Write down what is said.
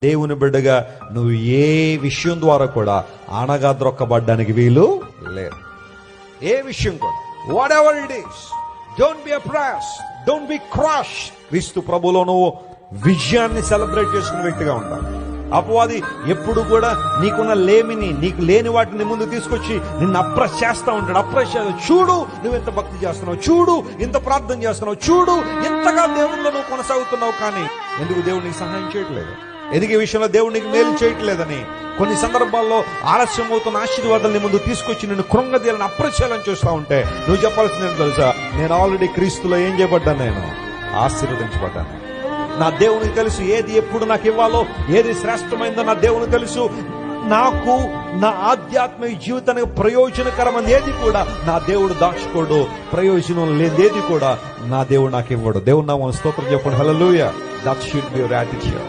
దేవుని బిడ్డగా నువ్వు ఏ విషయం ద్వారా కూడా అణగాద్రొక్కబడ్డానికి వీలు లేదు. ఏ విషయం కూడా, what ever it is, don't be oppressed, don't be crush. క్రీస్తు ప్రభులో నువ్వు విజయాన్ని సెలబ్రేట్ చేసుకున్న వ్యక్తిగా ఉంటావు. అపవాది ఎప్పుడు కూడా నీకున్న లేమిని, నీకు లేని వాటిని ముందు తీసుకొచ్చి నిన్ను అప్రెస్ చేస్తా ఉంటాడు. అప్రెస్ చేస్తాడు. చూడు నువ్వు ఎంత భక్తి చేస్తున్నావు, చూడు ఇంత ప్రార్థన చేస్తున్నావు, చూడు ఎంతగా దేవుళ్ళలో నువ్వు కొనసాగుతున్నావు, కానీ ఎందుకు దేవుడు నీకు సహాయం చేయట్లేదు, ఎదిగే విషయంలో దేవుడు నీకు మేలు చేయట్లేదని, కొన్ని సందర్భాల్లో ఆలస్యం అవుతున్న ఆశీర్వాదాన్ని ముందు తీసుకొచ్చి నిన్ను కృంగదీయాలని అప్రచేయాలని చూస్తా ఉంటే నువ్వు చెప్పాల్సింది తెలుసా, నేను ఆల్రెడీ క్రీస్తులో ఏం చేయబడ్డాను, నేను ఆశీర్వదించబడ్డాను. నా దేవునికి తెలుసు ఏది ఎప్పుడు నాకు ఇవ్వాలో, ఏది శ్రేష్టమైందో నా దేవునికి తెలుసు. నాకు నా ఆధ్యాత్మిక జీవితానికి ప్రయోజనకరమైనది ఏది కూడా నా దేవుడు దాచుకోడు, ప్రయోజనం లేదేది కూడా నా దేవుడు నాకు ఇవ్వడు. దేవుడు నామమున స్తోత్రం చెప్పండి. Hallelujah. That should be your attitude.